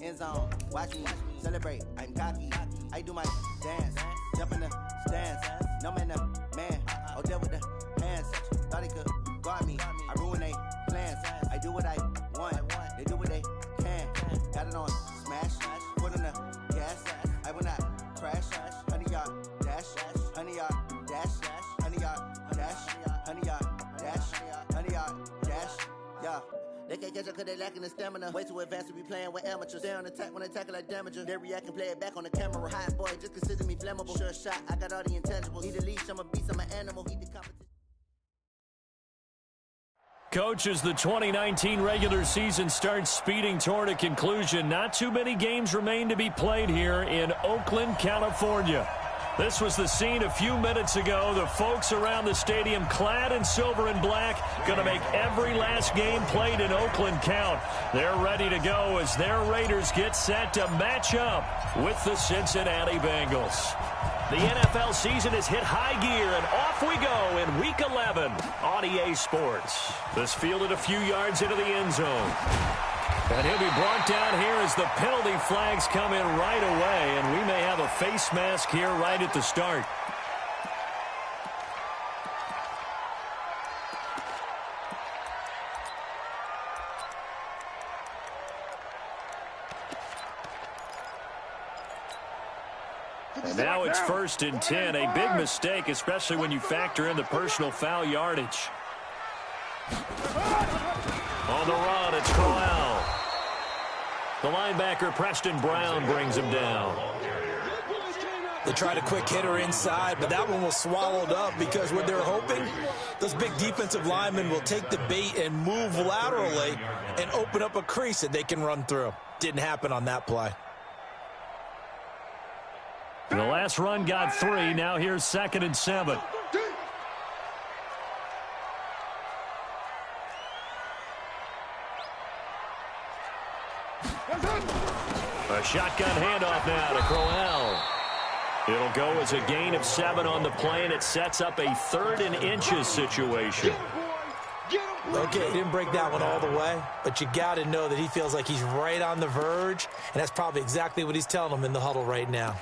end zone. Watch me celebrate. I'm cocky. I do my dance. Jump in the stands. No man, man. Oh, there with the hands. Thought he could guard me. I ruin they plans. I do what I want. They do what they can. Got it on smash. Put on the gas. I will not crash. 100-yard dash. 100-yard dash. 100-yard dash. 100-yard dash. 100-yard dash. Yeah. They can't catch up cause they lacking the stamina. Way too advanced to be playing with amateurs. Stay on attack when they tackle like damager. They react and play it back on the camera. Hot boy, just consider me flammable. Sure shot, I got all the intangibles. Need a leash, I'm a beast, I'm an animal. Eat the competition. Coach, as the 2019 regular season starts speeding toward a conclusion, not too many games remain to be played here in Oakland, California. This was the scene a few minutes ago. The folks around the stadium clad in silver and black going to make every last game played in Oakland count. They're ready to go as their Raiders get set to match up with the Cincinnati Bengals. The NFL season has hit high gear, and off we go in Week 11 on EA Sports. This fielded a few yards into the end zone. And he'll be brought down here as the penalty flags come in right away, and we may have a face mask here right at the start. And now it's 1st and 10, a big mistake, especially when you factor in the personal foul yardage. On the run, it's Crowell. The linebacker, Preston Brown, brings him down. They tried a quick hitter inside, but that one was swallowed up because what they're hoping, those big defensive linemen will take the bait and move laterally and open up a crease that they can run through. Didn't happen on that play. The last run got 3. Now here's 2nd and 7. A shotgun handoff now to Crowell. It'll go as a gain of 7 on the play, and it sets up a 3rd and inches situation. Okay, he didn't break that one all the way, but you got to know that he feels like he's right on the verge, and that's probably exactly what he's telling them in the huddle right now.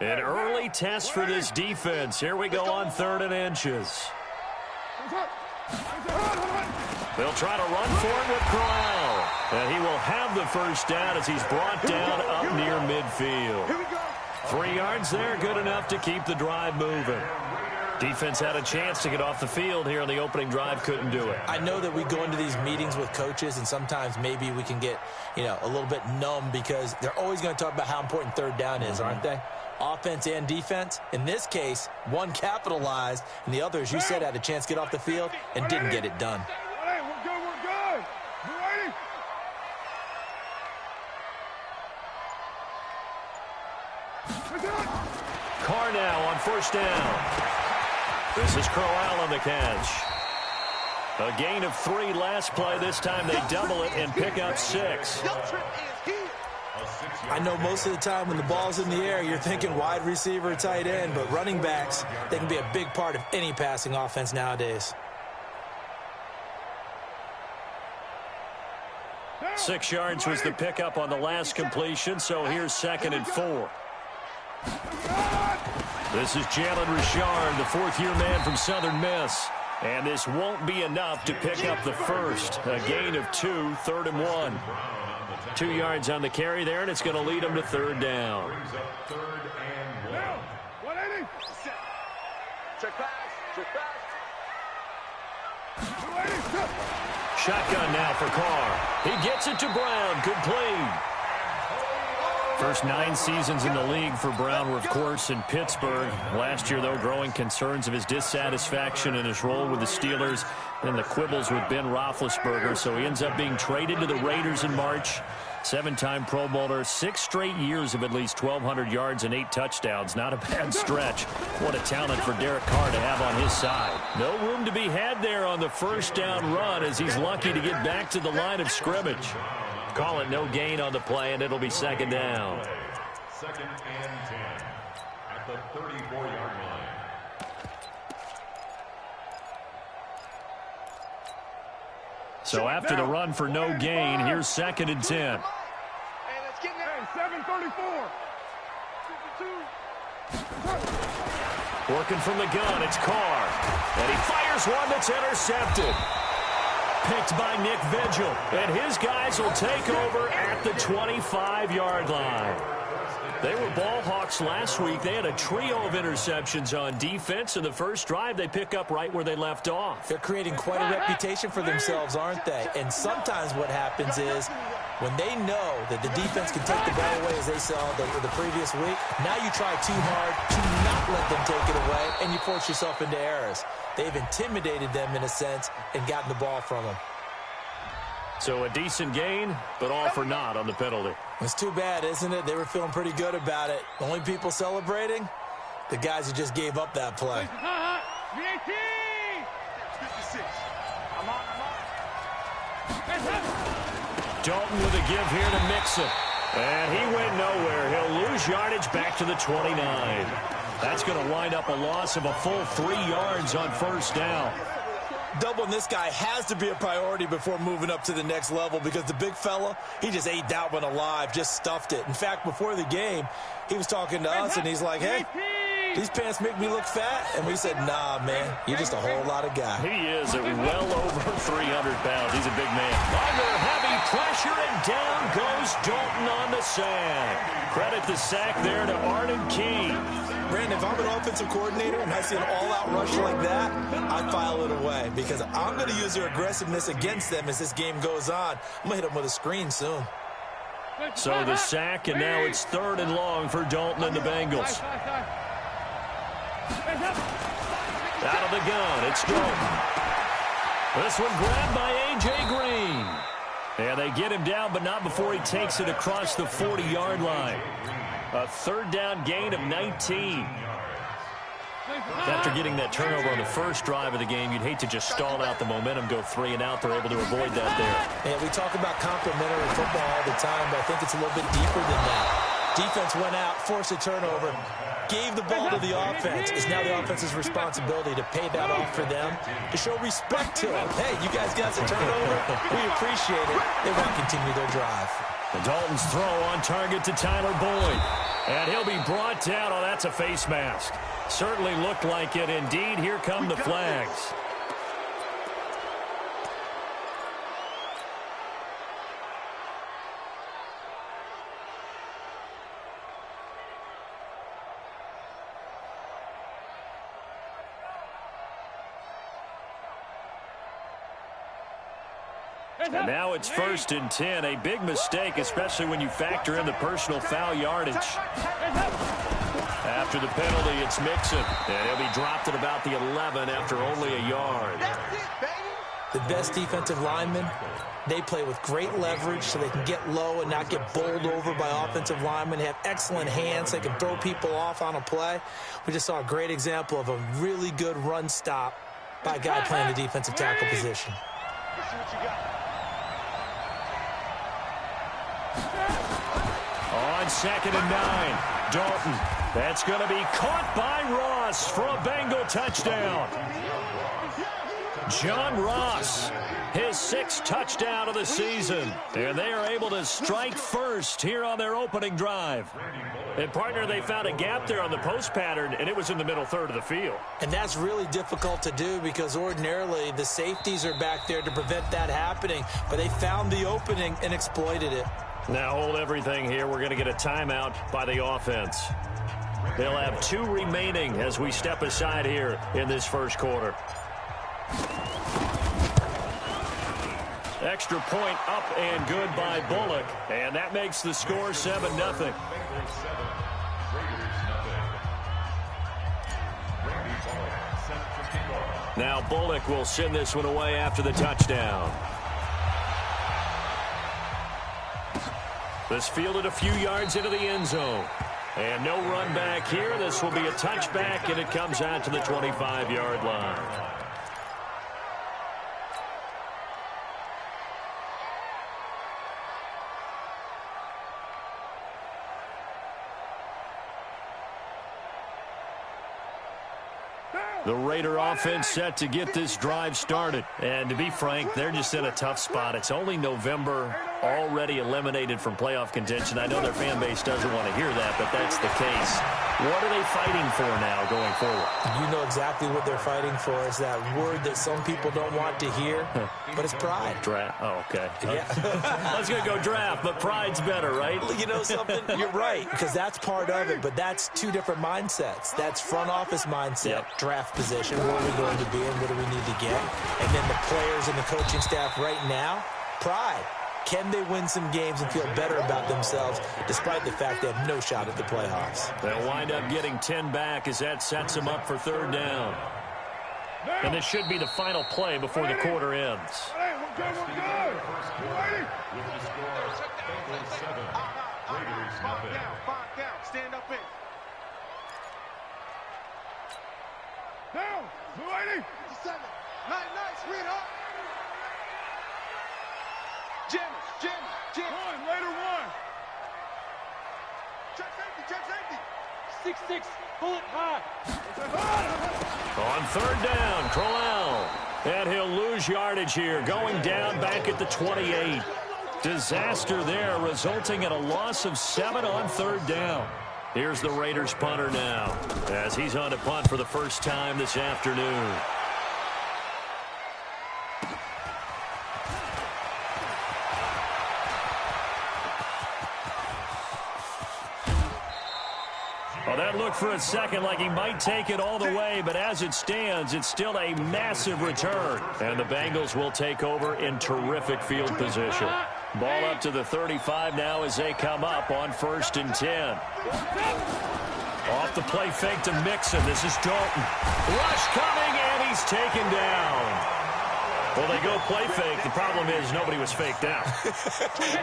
An early test for this defense. Here we go on 3rd and inches. They'll try to run for it with Crowell. And he will have the first down as he's brought down up near midfield. 3 yards there, good enough to keep the drive moving. Defense had a chance to get off the field here on the opening drive, couldn't do it. I know that we go into these meetings with coaches, and sometimes maybe we can get, a little bit numb because they're always going to talk about how important 3rd down is, aren't they? Offense and defense. In this case, one capitalized, and the other, as you said, had a chance to get off the field and didn't get it done. We're good. You ready? Carr now on 1st down. This is Crowell on the catch. A gain of 3 last play. This time they double it and pick up 6. I know most of the time when the ball's in the air, you're thinking wide receiver, tight end, but running backs, they can be a big part of any passing offense nowadays. 6 yards was the pickup on the last completion, so here's 2nd and 4. This is Jalen Richard, the 4th-year man from Southern Miss. And this won't be enough to pick up the first. A gain of 2, 3rd and 1. 2 yards on the carry there, and it's going to lead them to 3rd down. Shotgun now for Carr. He gets it to Brown. Complete. First 9 seasons in the league for Brown were, of course, in Pittsburgh. Last year, though, growing concerns of his dissatisfaction in his role with the Steelers and the quibbles with Ben Roethlisberger. So he ends up being traded to the Raiders in March. 7-time Pro Bowler, 6 straight years of at least 1,200 yards and 8 touchdowns. Not a bad stretch. What a talent for Derek Carr to have on his side. No room to be had there on the first down run as he's lucky to get back to the line of scrimmage. Call it no gain on the play, and it'll be second down. Second and 10 at the 34-yard line. So after the run for no gain, here's second and 10. Hey, let's get there. 7:34. Working from the gun, it's Carr. And he fires one that's intercepted. Picked by Nick Vigil. And his guys will take over at the 25-yard line. They were ball hawks last week. They had a trio of interceptions on defense. In the first drive, they pick up right where they left off. They're creating quite a reputation for themselves, aren't they? And sometimes what happens is when they know that the defense can take the ball away, as they saw the previous week, now you try too hard to not let them take it away, and you force yourself into errors. They've intimidated them in a sense and gotten the ball from them. So a decent gain, but all for naught on the penalty. It's too bad, isn't it? They were feeling pretty good about it. The only people celebrating, the guys who just gave up that play. Dalton with a give here to Mixon. And he went nowhere. He'll lose yardage back to the 29. That's going to wind up a loss of a full 3 yards on first down. Doubling this guy has to be a priority before moving up to the next level because the big fella, he just ate that one alive, just stuffed it. In fact, before the game, he was talking to us, and he's like, hey, these pants make me look fat. And we said, nah, man, you're just a whole lot of guy. He is at well over 300 pounds. He's a big man. Under heavy pressure, and down goes Dalton on the sack. Credit the sack there to Arden Key. Brandon, if I'm an offensive coordinator and I see an all-out rush like that, I file it away because I'm going to use their aggressiveness against them as this game goes on. I'm going to hit them with a screen soon. So the sack, and now it's 3rd and long for Dalton and the Bengals. Out of the gun, it's Dalton. This one grabbed by A.J. Green. And they get him down, but not before he takes it across the 40-yard line. A 3rd down gain of 19. After getting that turnover on the first drive of the game, you'd hate to just stall out the momentum, go 3 and out. They're able to avoid that there. Yeah, we talk about complementary football all the time, but I think it's a little bit deeper than that. Defense went out, forced a turnover, gave the ball to the offense. It's now the offense's responsibility to pay that off for them, to show respect to them. Hey, you guys got the turnover. We appreciate it. They want to continue their drive. The Dalton's throw on target to Tyler Boyd. And he'll be brought down. Oh, that's a face mask. Certainly looked like it. Indeed, here come the flags. And now it's 1st and 10. A big mistake, especially when you factor in the personal foul yardage. After the penalty, it's Mixon. And he'll be dropped at about the 11 after only a yard. The best defensive linemen, they play with great leverage so they can get low and not get bowled over by offensive linemen. They have excellent hands. They can throw people off on a play. We just saw a great example of a really good run stop by a guy playing the defensive tackle position. On 2nd and 9, Dalton. That's going to be caught by Ross for a Bengal touchdown. John Ross, his 6th touchdown of the season. And they are able to strike first here on their opening drive. And, partner, they found a gap there on the post pattern, and it was in the middle 3rd of the field. And that's really difficult to do because ordinarily the safeties are back there to prevent that happening. But they found the opening and exploited it. Now hold everything here. We're going to get a timeout by the offense. They'll have 2 remaining as we step aside here in this first quarter. Extra point up and good by Bullock. And that makes the score 7-0. Now Bullock will send this one away after the touchdown. This fielded a few yards into the end zone. And no run back here. This will be a touchback, and it comes out to the 25-yard line. The Raider offense set to get this drive started. And to be frank, they're just in a tough spot. It's only November, already eliminated from playoff contention. I know their fan base doesn't want to hear that, but that's the case. What are they fighting for now going forward? You know exactly what they're fighting for. Is that word that some people don't want to hear, but it's pride. Draft. Oh, okay. Yeah. I was going to go draft, but pride's better, right? You know something? You're right, because that's part of it, but that's two different mindsets. That's front office mindset, draft position, where are we going to be and what do we need to get? And then the players and the coaching staff right now, pride. Can they win some games and feel better about themselves despite the fact they have no shot at the playoffs? They'll wind up getting 10 back as that sets them up for third down. And this should be the final play before the quarter ends. We're good. With the score, Bengals 7, Raiders nothing. Five down. Stand up in. Down. 280. 7. Nice. Read up. Jim. Raider 1. Check safety. 6-6. Pull it high. On third down, Crowell. And he'll lose yardage here, going down back at the 28. Disaster there, resulting in a loss of 7 on third down. Here's the Raiders punter now, as he's on to punt for the first time this afternoon. Well, that looked for a second like he might take it all the way, but as it stands, it's still a massive return. And the Bengals will take over in terrific field position. Ball up to the 35 now as they come up on 1st and 10. Off the play fake to Mixon. This is Dalton. Rush coming, and he's taken down. Well, they go play fake. The problem is nobody was faked out.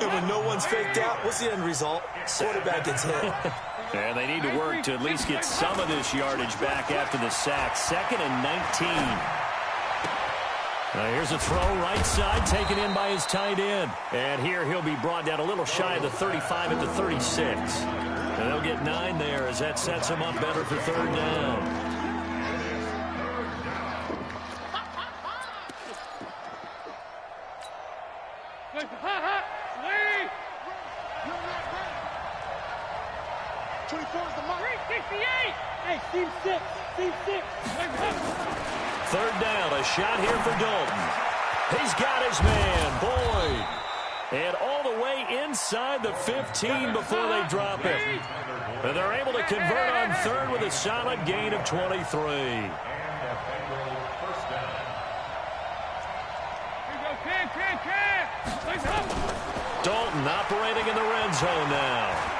And when no one's faked out, what's the end result? Quarterback gets hit. And they need to work to at least get some of this yardage back after the sack. 2nd and 19. Now here's a throw right side taken in by his tight end. And here he'll be brought down a little shy of the 35 at the 36. And they'll get 9 there as that sets him up better for third down. Third down, a shot here for Dalton. He's got his man, Boyd. And all the way inside the 15 before they drop him. And they're able to convert on third with a solid gain of 23. Dalton operating in the red zone now.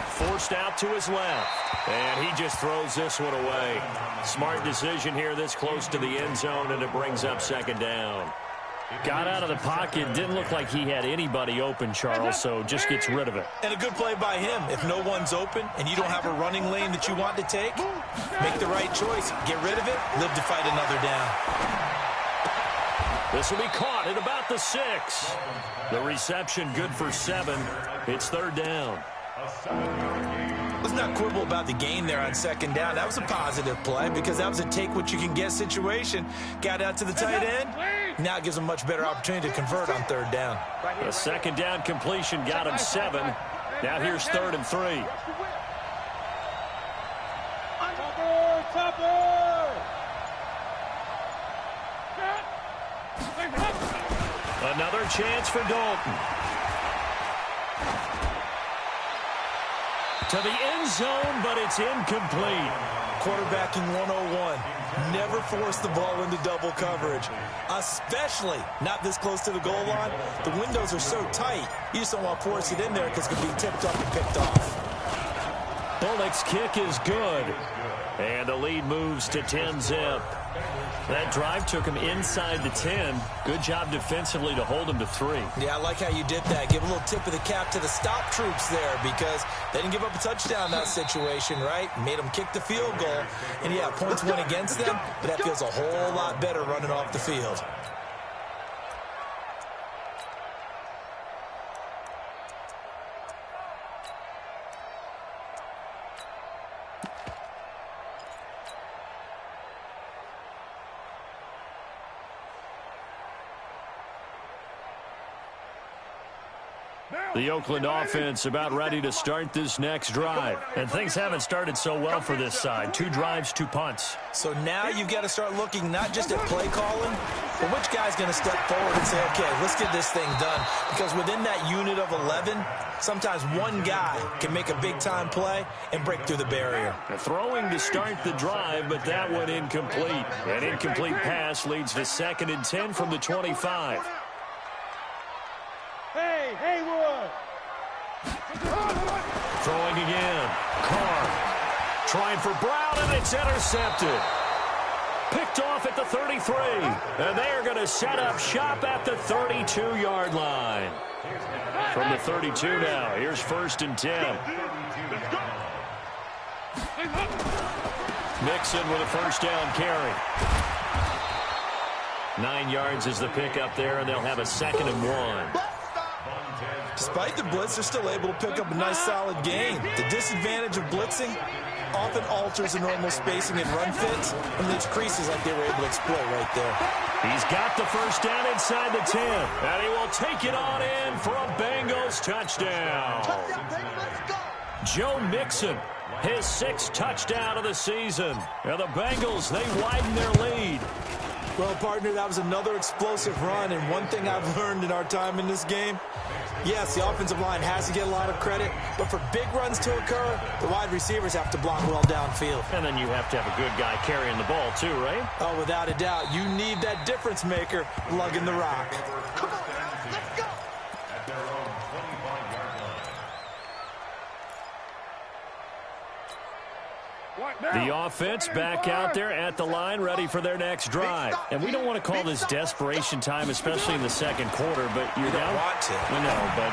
Forced out to his left. And he just throws this one away. Smart decision here this close to the end zone, and it brings up 2nd down. Got out of the pocket. Didn't look like he had anybody open, Charles, so just gets rid of it. And a good play by him. If no one's open and you don't have a running lane that you want to take, make the right choice. Get rid of it. Live to fight another down. This will be caught at about the 6. The reception good for 7. It's third down. Let's not quibble about the gain there on 2nd down. That was a positive play because that was a take-what-you-can-get situation. Got out to the tight end. Now it gives him a much better opportunity to convert on third down. A 2nd down completion got him 7. Now here's 3rd and 3. Another chance for Dalton. To the end zone, but it's incomplete. Quarterbacking 101. Never force the ball into double coverage, especially not this close to the goal line. The windows are so tight, you just don't want to force it in there because it can be tipped up and picked off. Bullock's kick is good. And the lead moves to 10-zip. That drive took him inside the 10. Good job defensively to hold him to 3. Yeah, I like how you did that. Give a little tip of the cap to the stop troops there because they didn't give up a touchdown in that situation, right? Made them kick the field goal. And, yeah, points went against them, but that feels a whole lot better running off the field. The Oakland offense about ready to start this next drive. And things haven't started so well for this side. 2 drives, 2 punts. So now you've got to start looking not just at play calling, but which guy's going to step forward and say, okay, let's get this thing done. Because within that unit of 11, sometimes one guy can make a big-time play and break through the barrier. Throwing to start the drive, but that one incomplete. An incomplete pass leads to 2nd and 10 from the 25. Hey, Roy. Throwing again. Carr trying for Brown, and it's intercepted. Picked off at the 33. And they're going to set up shop at the 32-yard line. From the 32 now, here's 1st and 10. Mixon with a 1st down carry. 9 yards is the pickup there, and they'll have a 2nd and 1. Despite the blitz, they're still able to pick up a nice solid gain. The disadvantage of blitzing often alters the normal spacing and run fits and leaves creases like they were able to exploit right there. He's got the 1st down inside the 10, and he will take it on in for a Bengals touchdown. Joe Mixon, his 6th touchdown of the season. And the Bengals, they widen their lead. Well, partner, that was another explosive run, and one thing I've learned in our time in this game, yes, the offensive line has to get a lot of credit, but for big runs to occur, the wide receivers have to block well downfield. And then you have to have a good guy carrying the ball too, right? Oh, without a doubt. You need that difference maker lugging the rock. Come on, let's go. At their own 25-yard line. The offense back out there at the line, ready for their next drive. And we don't want to call this desperation time, especially in the 2nd quarter, but you're down. Want to. I know, but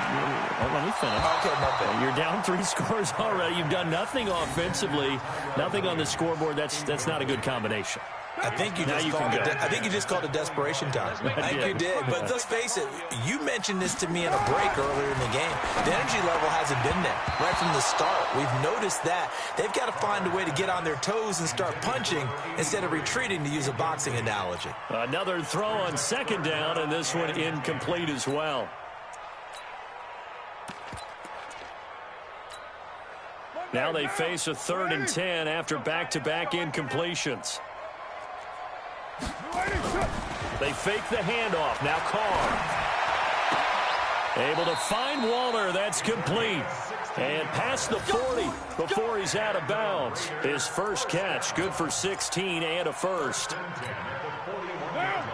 let me finish. Okay, my bad. You're down 3 scores already. You've done nothing offensively, nothing on the scoreboard. That's not a good combination. I think you just called it desperation time. I think you did. But let's face it, you mentioned this to me in a break earlier in the game. The energy level hasn't been there right from the start. We've noticed that. They've got to find a way to get on their toes and start punching instead of retreating, to use a boxing analogy. Another throw on 2nd down, and this one incomplete as well. Now they face a 3rd and 10 after back-to-back incompletions. They fake the handoff. Now Carr. Able to find Waller. That's complete. And past the 40 before he's out of bounds. His 1st catch, good for 16 and a 1st.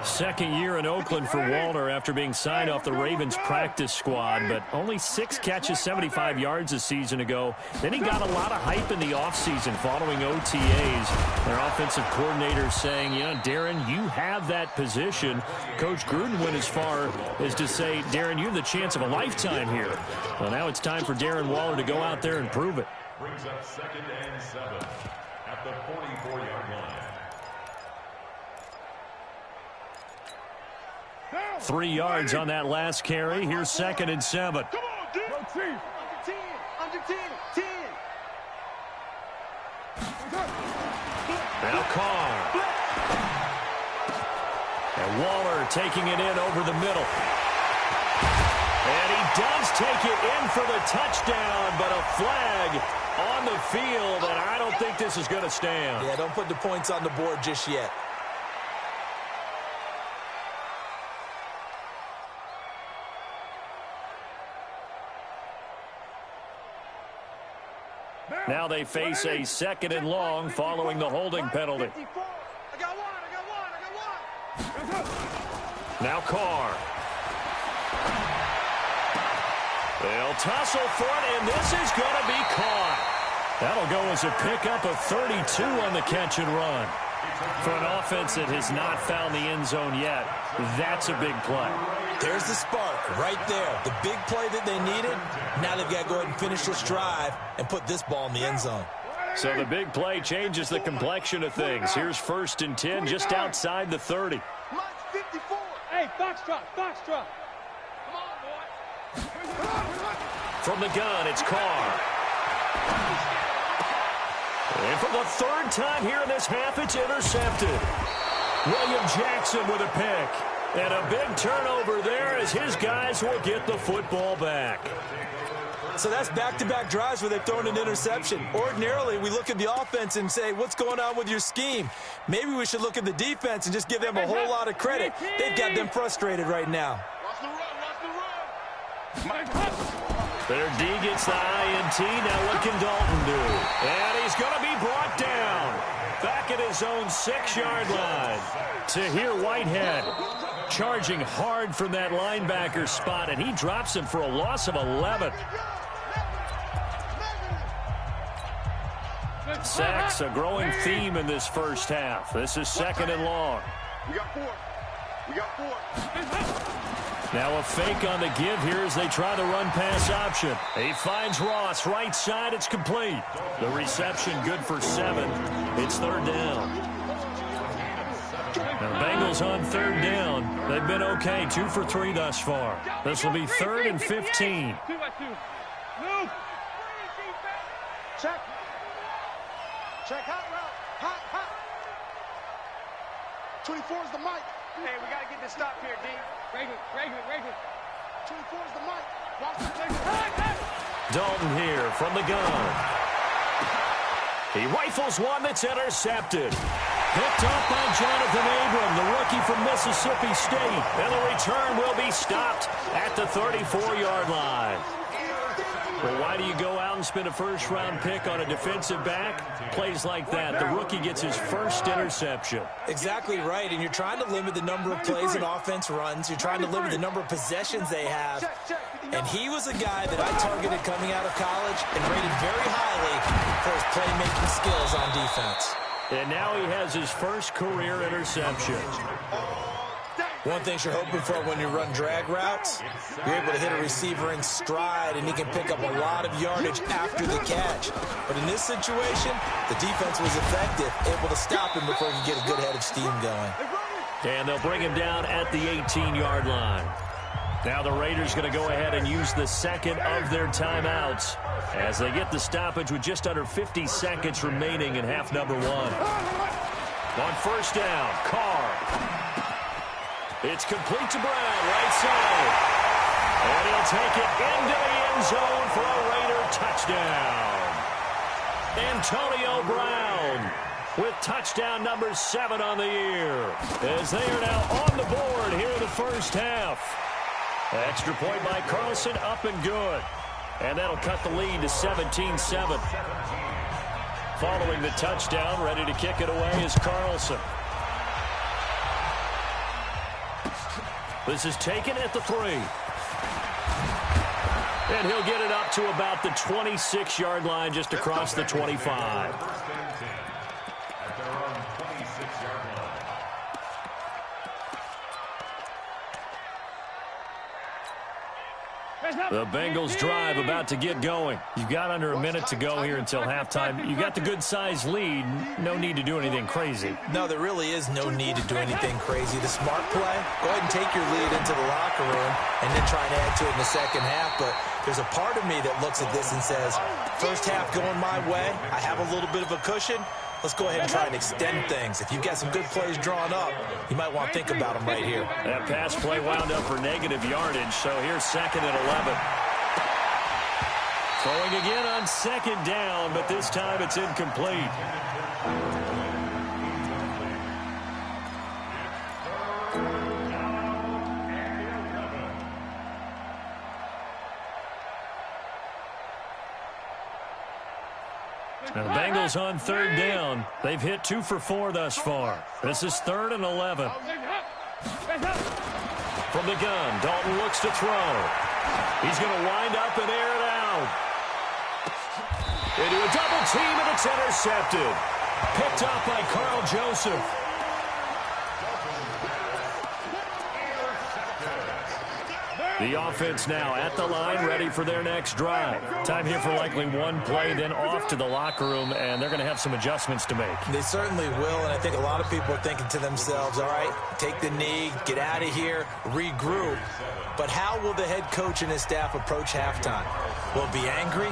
2nd year in Oakland for Waller after being signed off the Ravens practice squad, but only 6 catches, 75 yards a season ago. Then he got a lot of hype in the offseason following OTAs. Their offensive coordinator saying, you know, Darren, you have that position. Coach Gruden went as far as to say, Darren, you have the chance of a lifetime here. Well, now it's time for Darren Waller to go out there and prove it. Brings up 2nd and 7 at the 44-yard line. 3 yards on that last carry. Here's 2nd and 7. Come on, dude. Under 10, under 10, 10. Now Carr. And Waller taking it in over the middle. And he does take it in for the touchdown, but a flag on the field, and I don't think this is going to stand. Yeah, don't put the points on the board just yet. Now they face a 2nd and long following the holding penalty. Now Carr. They'll tussle for it, and this is going to be caught. That'll go as a pickup of 32 on the catch and run. For an offense that has not found the end zone yet, that's a big play. There's the spark right there. The big play that they needed. Now they've got to go ahead and finish this drive and put this ball in the end zone. So the big play changes the complexion of things. Here's 1st and 10 just outside the 30. Hey, foxtrot, foxtrot. Come on, boy. From the gun, it's Carr. And for the 3rd time here in this half, it's intercepted. William Jackson with a pick. And a big turnover there as his guys will get the football back. So that's back-to-back drives where they've thrown an interception. Ordinarily, we look at the offense and say, what's going on with your scheme? Maybe we should look at the defense and just give them a whole lot of credit. They've got them frustrated right now. Their D gets the INT. Now what can Dalton do? And he's going to be brought down. Back at his own 6-yard line. Tahir Whitehead charging hard from that linebacker spot, and he drops him for a loss of 11. Sacks, a growing theme in this first half. This is 2nd and long. We got 4. We got 4. Now a fake on the give here as they try the run-pass option. He finds Ross, right side, it's complete. The reception good for 7. It's 3rd down. Now the Bengals on 3rd down. They've been okay, 2 for 3 thus far. This will be 3rd and 15. Move. Check. Check hot route. Hot, hot. 24 is the mic. Hey, we got to get this stop here, D. Regular. 24 is the mic. Watch the hey. Dalton here from the gun. He rifles one that's intercepted. Picked up by Jonathan Abram, the rookie from Mississippi State. And the return will be stopped at the 34-yard line. Well, why do you go out and spend a first-round pick on a defensive back? Plays like that. The rookie gets his first interception. Exactly right, and you're trying to limit the number of plays an offense runs. You're trying to limit the number of possessions they have. And he was a guy that I targeted coming out of college and rated very highly for his playmaking skills on defense. And now he has his first career interception. One thing you're hoping for when you run drag routes, you're able to hit a receiver in stride, and he can pick up a lot of yardage after the catch. But in this situation, the defense was effective, able to stop him before he could get a good head of steam going. And they'll bring him down at the 18-yard line. Now the Raiders going to go ahead and use the 2nd of their timeouts as they get the stoppage with just under 50 seconds remaining in half number 1. On 1st down, Carr. It's complete to Brown, right side. And he'll take it into the end zone for a Raider touchdown. Antonio Brown with touchdown number 7 on the year, as they are now on the board here in the first half. Extra point by Carlson, up and good. And that'll cut the lead to 17-7. Following the touchdown, ready to kick it away is Carlson. This is taken at the 3. And he'll get it up to about the 26-yard line, just across the 25. The Bengals drive about to get going. You've got under a minute to go here until halftime. You got the good-sized lead. No need to do anything crazy. No, there really is no need to do anything crazy. The smart play, go ahead and take your lead into the locker room and then try and add to it in the second half. But there's a part of me that looks at this and says, first half going my way, I have a little bit of a cushion. Let's go ahead and try and extend things. If you've got some good plays drawn up, you might want to think about them right here. That pass play wound up for negative yardage, so here's 2nd and 11. Throwing again on 2nd down, but this time it's incomplete. Now the Bengals on third down. They've hit 2 for 4 thus far. This is 3rd and 11. From the gun, Dalton looks to throw. He's going to wind up and air it out. Into a double team, and it's intercepted. Picked up by Carl Joseph. The offense now at the line, ready for their next drive. Time here for likely one play, then off to the locker room, and they're going to have some adjustments to make. They certainly will, and I think a lot of people are thinking to themselves, all right, take the knee, get out of here, regroup. But how will the head coach and his staff approach halftime? Will it be angry?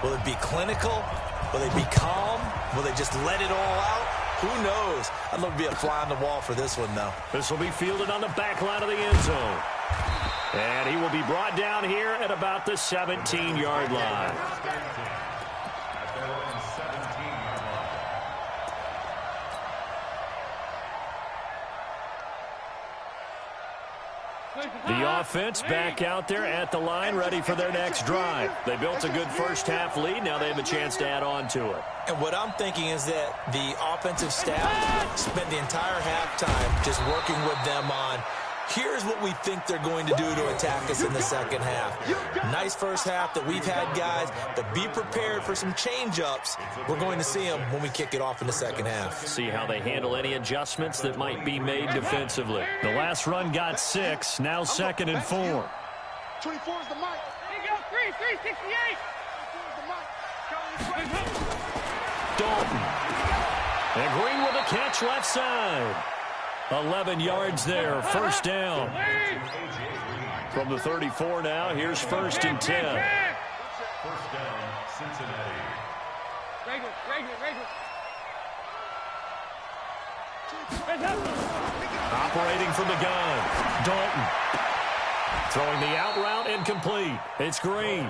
Will it be clinical? Will they be calm? Will they just let it all out? Who knows? I'd love to be a fly on the wall for this one, though. This will be fielded on the back line of the end zone. And he will be brought down here at about the 17-yard line. The offense back out there at the line, ready for their next drive. They built a good first-half lead. Now they have a chance to add on to it. And what I'm thinking is that the offensive staff spent the entire halftime just working with them on, here's what we think they're going to do to attack us in the second half. Nice first half that we've had, guys, but be prepared for some change-ups. We're going to see them when we kick it off in the second half. See how they handle any adjustments that might be made defensively. The last run got 6, now 2nd and 4. 24 is the mic. There you go, 368. 24 is the mic. Dalton. And Green with a catch left side. 11 yards there, first down. From the 34 now, here's 1st and 10. First down, Cincinnati. Operating from the gun, Dalton. Throwing the out route incomplete. It's Green.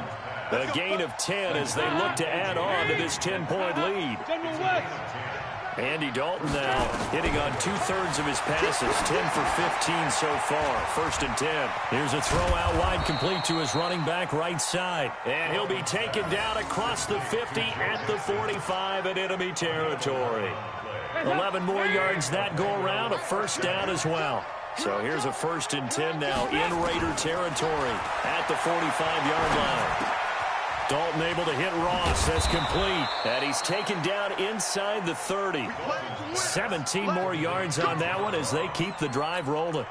A gain of 10 as they look to add on to this 10-point lead. Andy Dalton now hitting on 2/3 of his passes, 10 for 15 so far. 1st and 10. Here's a throw out wide, complete to his running back right side. And he'll be taken down across the 50 at the 45 in enemy territory. 11 more yards that go around, a first down as well. So here's a 1st and 10 now in Raider territory at the 45-yard line. Dalton able to hit Ross. That's complete. And he's taken down inside the 30. 17 more yards on that one as they keep the drive rolling.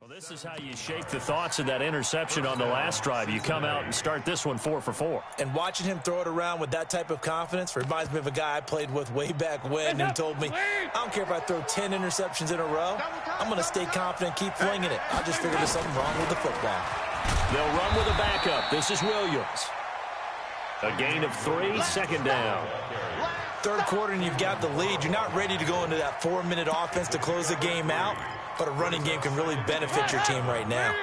Well, this is how you shake the thoughts of that interception on the last drive. You come out and start this one 4 for 4. And watching him throw it around with that type of confidence reminds me of a guy I played with way back when who told me, I don't care if I throw 10 interceptions in a row. I'm going to stay confident, keep flinging it. I just figured there's something wrong with the football. They'll run with a backup. This is Williams. A gain of 3, 2nd down. Third quarter and you've got the lead. You're not ready to go into that 4-minute offense to close the game out. But a running game can really benefit your team right now.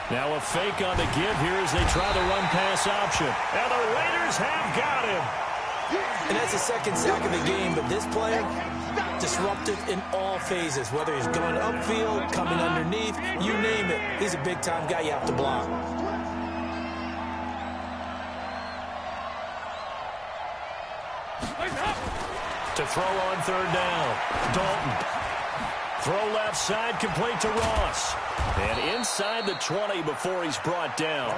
Now a fake on the give here as they try the run-pass option. And the Raiders have got him. And that's the 2nd sack of the game, but this player, disruptive in all phases. Whether he's going upfield, coming underneath, you name it. He's a big-time guy you have to block. To throw on 3rd down, Dalton. Throw left side, complete to Ross. And inside the 20 before he's brought down.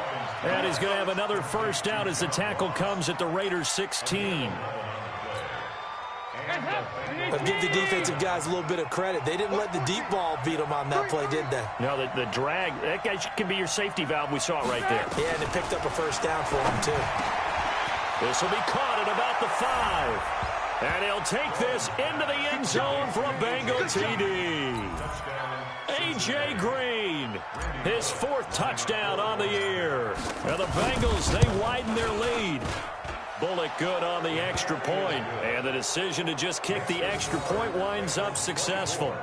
And he's going to have another first down as the tackle comes at the Raiders' 16. But give the defensive guys a little bit of credit. They didn't let the deep ball beat them on that play, did they? No, the drag, that guy can be your safety valve. We saw it right there. Yeah, and it picked up a first down for him, too. This will be caught at about the 5. And he'll take this into the end zone for a Bengal TD. A.J. Green, his 4th touchdown on the year. And the Bengals, they widen their lead. Bullock good on the extra point, and the decision to just kick the extra point winds up successful.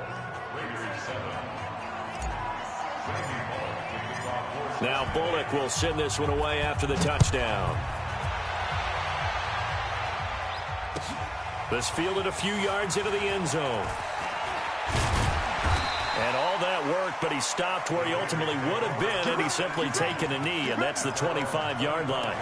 Now Bullock will send this one away after the touchdown. This fielded a few yards into the end zone. And all that worked, but he stopped where he ultimately would have been, and he's simply taken a knee, and that's the 25-yard line.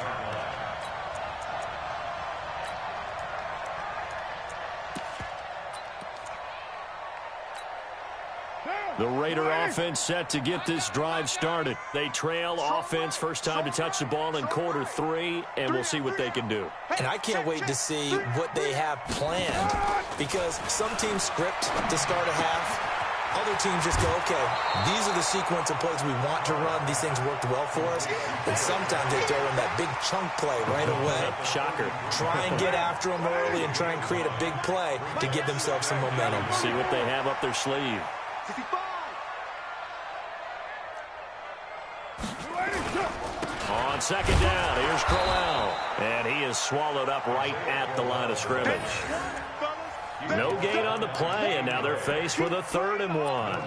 The Raider offense set to get this drive started. They trail offense, first time to touch the ball in quarter 3, and we'll see what they can do. And I can't wait to see what they have planned, because some teams script to start a half. Other teams just go, okay, these are the sequence of plays we want to run. These things worked well for us. And sometimes they throw in that big chunk play right away. Shocker. Try and get after them early and try and create a big play to give themselves some momentum. See what they have up their sleeve. On second down, here's Crowell. And he is swallowed up right at the line of scrimmage. No gain on the play, and now they're faced with a 3rd and 1.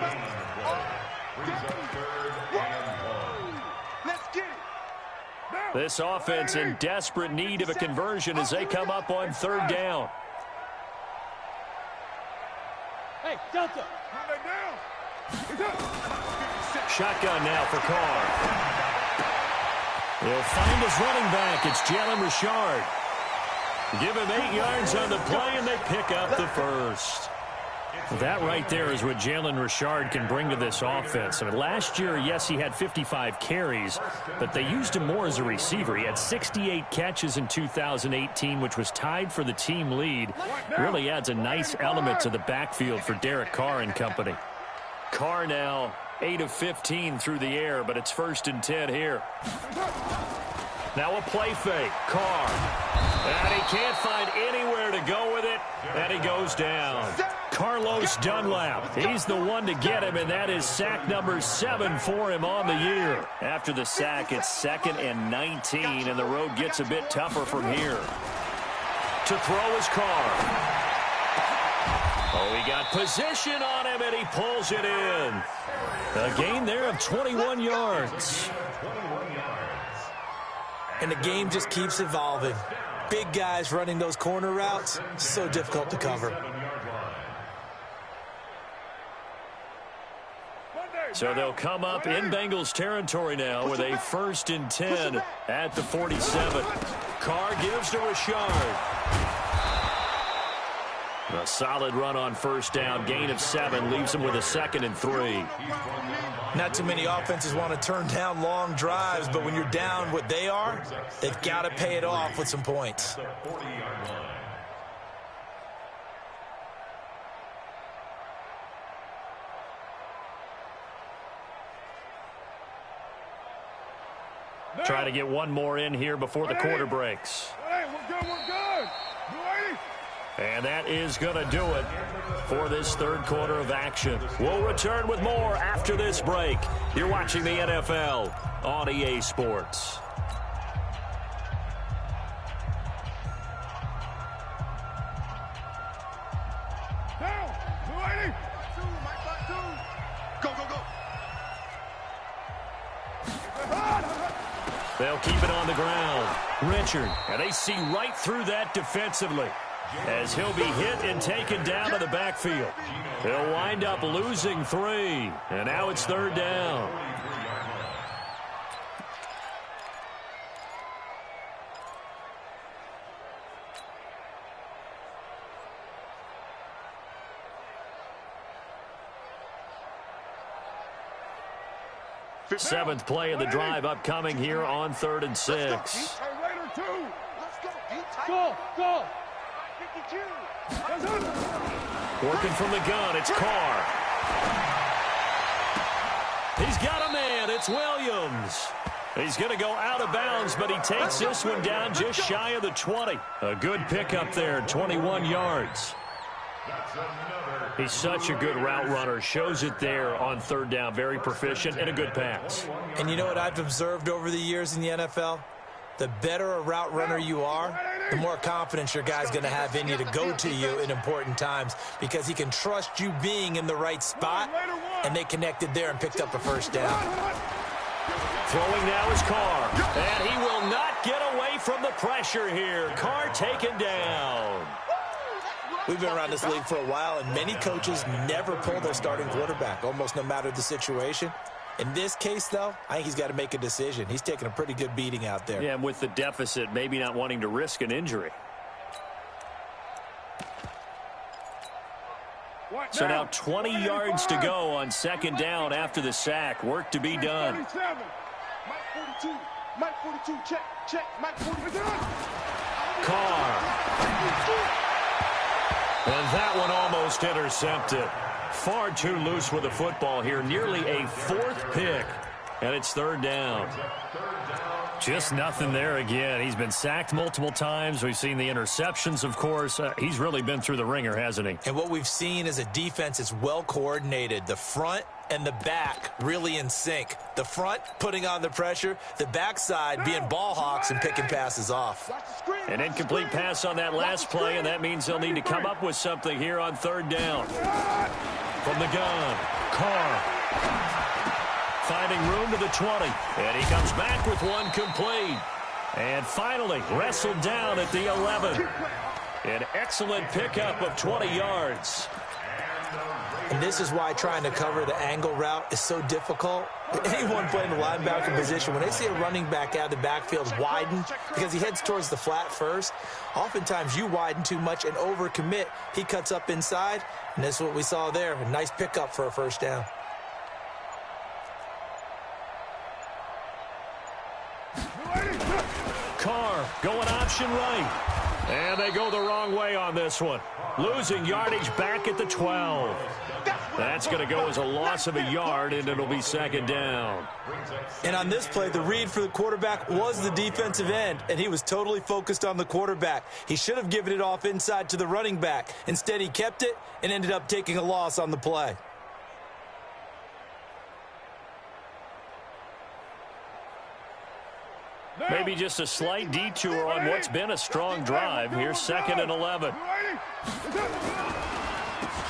This offense in desperate need of a conversion as they come up on 3rd down. Hey, Delta. Shotgun now for Carr. He'll find his running back. It's Jalen Richard. Give him 8 yards on the play, and they pick up the first. That right there is what Jalen Richard can bring to this offense. I mean, last year, yes, he had 55 carries, but they used him more as a receiver. He had 68 catches in 2018, which was tied for the team lead. Really adds a nice element to the backfield for Derek Carr and company. Carr now 8 of 15 through the air, but it's 1st and 10 here. Now a play fake. Carr. And he can't find anywhere to go with it, and he goes down. Carlos Dunlap. He's the one to get him, and that is sack number 7 for him on the year. After the sack, it's 2nd and 19, and the road gets a bit tougher from here. To throw is Carr. Oh, he got position on him, and he pulls it in. A gain there of 21 yards. And the game just keeps evolving. Big guys running those corner routes, so difficult to cover. So they'll come up in Bengals territory now with a 1st and 10 at the 47. Carr gives to Richard. A solid run on 1st down. Gain of 7 leaves him with a 2nd and 3. Not too many offenses want to turn down long drives, but when you're down what they are, they've got to pay it off with some points. Try to get one more in here before the quarter breaks. Hey, we're good. And that is going to do it for this 3rd quarter of action. We'll return with more after this break. You're watching the NFL on EA Sports. Down. Go. They'll keep it on the ground. Richard, and they see right through that defensively, as he'll be hit and taken down to the backfield. He'll wind up losing 3, and now it's 3rd down. Seventh play of the drive upcoming here on 3rd and 6. Go. Working from the gun, it's Carr. He's got a man, it's Williams. He's going to go out of bounds, but he takes this one down just shy of the 20. A good pickup there, 21 yards. He's such a good route runner. Shows it there on 3rd down. Very proficient and a good pass. And you know what I've observed over the years in the NFL? The better a route runner you are, the more confidence your guy's going to have in you to go to you in important times because he can trust you being in the right spot, and they connected there and picked up a first down. Throwing now is Carr, and he will not get away from the pressure here. Carr taken down. We've been around this league for a while, and many coaches never pull their starting quarterback, almost no matter the situation. In this case, though, I think he's got to make a decision. He's taking a pretty good beating out there. Yeah, and with the deficit, maybe not wanting to risk an injury. So now 20 yards to go on second down after the sack. Work to be done. Mike 42. Mike 42. Check. Mike 42. Carr. And that one almost intercepted. Far too loose with the football here. Nearly a fourth pick. And it's third down. Just nothing there again. He's been sacked multiple times. We've seen the interceptions, of course. He's really been through the ringer, hasn't he? And what we've seen is a defense that's well coordinated. The front and the back really in sync. The front putting on the pressure, the backside being ball hawks and picking passes off. An incomplete pass on that last play, and that means they'll need to come up with something here on third down. From the gun, Carr. Finding room to the 20, and he comes back with one complete. And finally wrestled down at the 11. An excellent pickup of 20 yards. And this is why trying to cover the angle route is so difficult. Anyone playing the linebacker position, when they see a running back out of the backfield widen because he heads towards the flat first, oftentimes you widen too much and overcommit. He cuts up inside, and that's what we saw there. A nice pickup for a first down. Carr going option right. And they go the wrong way on this one. Losing yardage back at the 12. That's going to go as a loss of a yard, and it'll be second down. And on this play, the read for the quarterback was the defensive end, and he was totally focused on the quarterback. He should have given it off inside to the running back. Instead, he kept it and ended up taking a loss on the play. Maybe just a slight detour on what's been a strong drive. Here's second and 11.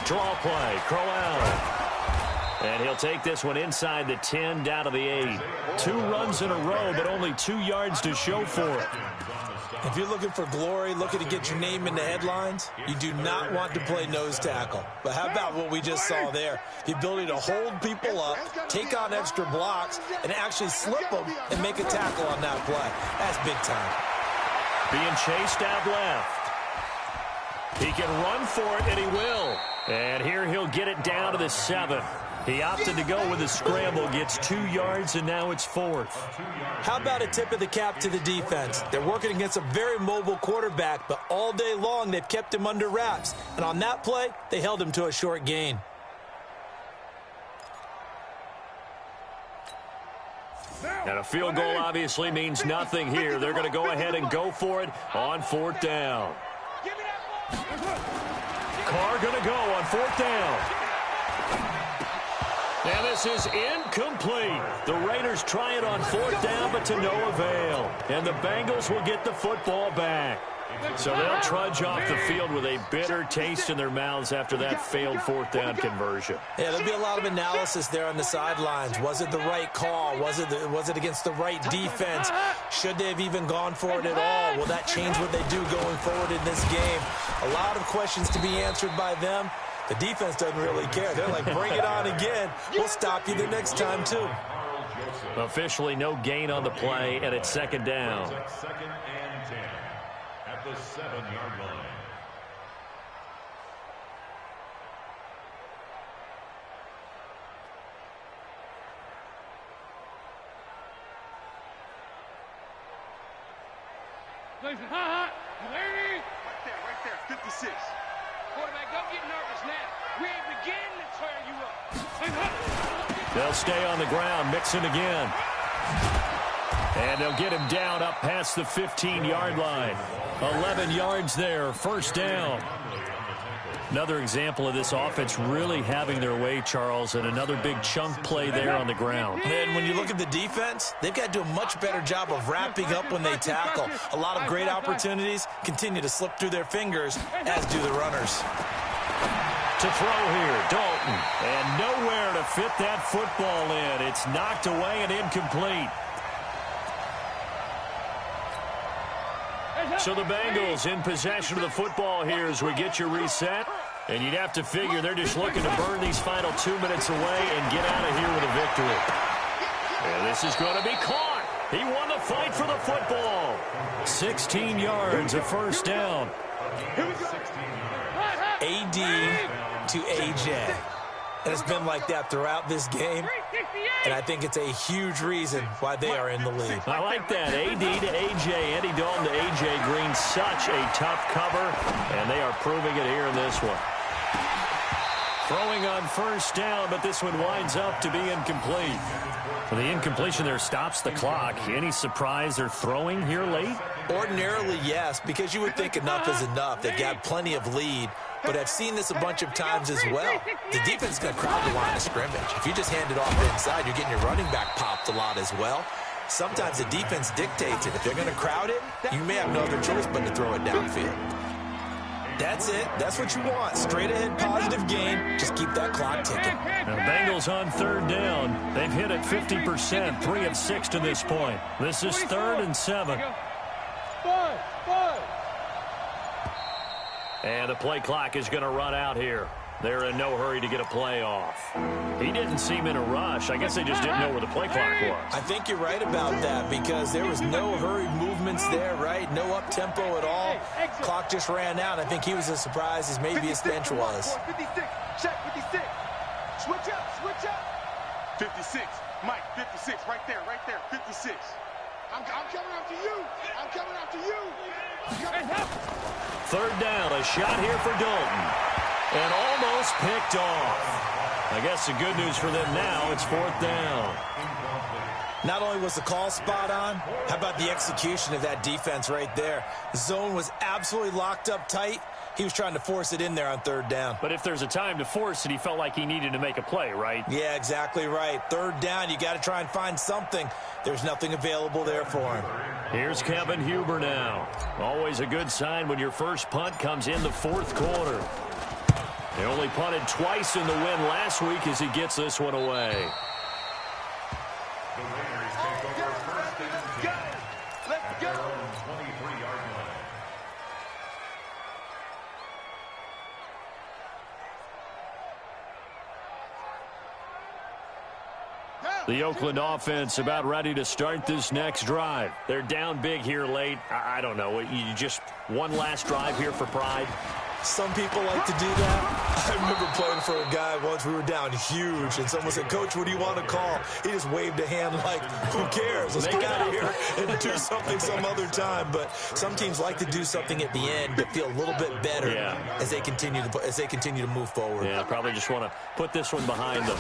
Draw play, Crowell. And he'll take this one inside the 10, down to the 8. 2 runs in a row, but only 2 yards to show for it. If you're looking for glory, looking to get your name in the headlines, you do not want to play nose tackle. But how about what we just saw there? The ability to hold people up, take on extra blocks, and actually slip them and make a tackle on that play. That's big time. Being chased out left. He can run for it, and he will. And here he'll get it down to the 7. He opted to go with a scramble, gets 2 yards, and now it's 4th. How about a tip of the cap to the defense? They're working against a very mobile quarterback, but all day long they've kept him under wraps. And on that play, they held him to a short gain. And a field goal obviously means nothing here. They're going to go ahead and go for it on 4th down. Carr going to go on 4th down. And this is incomplete. The Raiders try it on 4th down, but to no avail. And the Bengals will get the football back. So they'll trudge off the field with a bitter taste in their mouths after that failed 4th down conversion. Yeah, there'll be a lot of analysis there on the sidelines. Was it the right call? Was it against the right defense? Should they have even gone for it at all? Will that change what they do going forward in this game? A lot of questions to be answered by them. The defense doesn't really care. They're like, bring it on again. We'll stop you the next time, too. Officially no gain on the play, and it's second down. Second and 10 at the 7-yard line. Listen, hot. Lady. Right there, 56. Quarterback, don't get nervous now. We ain't beginning to turn you up. They'll stay on the ground, mixing again. And they'll get him down up past the 15-yard line. 11 yards there, first down. Another example of this offense really having their way, Charles, and another big chunk play there on the ground. And when you look at the defense, they've got to do a much better job of wrapping up when they tackle. A lot of great opportunities continue to slip through their fingers, as do the runners. To throw here, Dalton, and nowhere to fit that football in. It's knocked away and incomplete. So the Bengals in possession of the football here as we get you reset. And you'd have to figure they're just looking to burn these final 2 minutes away and get out of here with a victory. And this is going to be caught. He won the fight for the football. 16 yards, a first down. AD to AJ. And it's been like that throughout this game. And I think it's a huge reason why they are in the lead. I like that. AD to AJ, Andy Dalton to AJ Green. Such a tough cover, and they are proving it here in this one. Throwing on first down, but this one winds up to be incomplete. The incompletion there stops the clock. Any surprise they're throwing here late? Ordinarily, yes, because you would think enough is enough. They've got plenty of lead. But I've seen this a bunch of times as well. The defense is going to crowd the line of scrimmage. If you just hand it off inside, you're getting your running back popped a lot as well. Sometimes the defense dictates it. If they're going to crowd it, you may have no other choice but to throw it downfield. That's it. That's what you want. Straight ahead positive gain. Just keep that clock ticking. Now, Bengals on third down. They've hit it 50%, 3 of 6 to this point. This is 3rd and 7. And the play clock is going to run out here. They're in no hurry to get a play off. He didn't seem in a rush. I guess they just didn't know where the play clock was. I think you're right about that because there was no hurried movements there, right? No up-tempo at all. Clock just ran out. I think he was as surprised as maybe his bench was. 56. Check 56. Switch up. 56. Mike, 56. Right there. 56. I'm coming after you. Third down, a shot here for Dalton. And almost picked off. I guess the good news for them now, it's 4th down. Not only was the call spot on, how about the execution of that defense right there? The zone was absolutely locked up tight. He was trying to force it in there on 3rd down. But if there's a time to force it, he felt like he needed to make a play, right? Yeah, exactly right. 3rd down, you got to try and find something. There's nothing available there for him. Here's Kevin Huber now. Always a good sign when your first punt comes in the 4th quarter. They only punted twice in the win last week as he gets this one away. The Raiders take over first and 10. Let's go. 23-yard line. The Oakland offense about ready to start this next drive. They're down big here late. I don't know. You just one last drive here for pride? Some people like to do that. I remember playing for a guy once. We were down huge, and someone said, "Coach, what do you want to call?" He just waved a hand like, who cares? Let's get out of here and do something some other time. But some teams like to do something at the end to feel a little bit better as they continue to move forward. Yeah, probably just want to put this one behind them.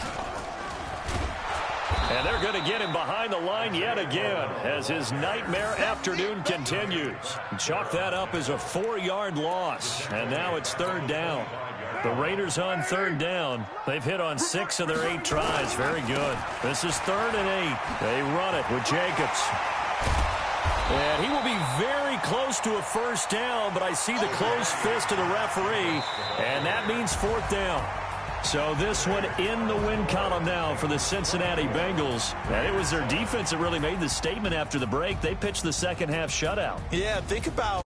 And they're going to get him behind the line yet again as his nightmare afternoon continues. Chalk that up as a 4-yard loss. And now it's 3rd down. The Raiders on 3rd down. They've hit on 6 of their 8 tries. Very good. This is 3rd and 8. They run it with Jacobs. And he will be very close to a first down, but I see the closed fist of the referee, and that means 4th down. So this one in the win column now for the Cincinnati Bengals. And it was their defense that really made the statement after the break. They pitched the second half shutout. Yeah, think about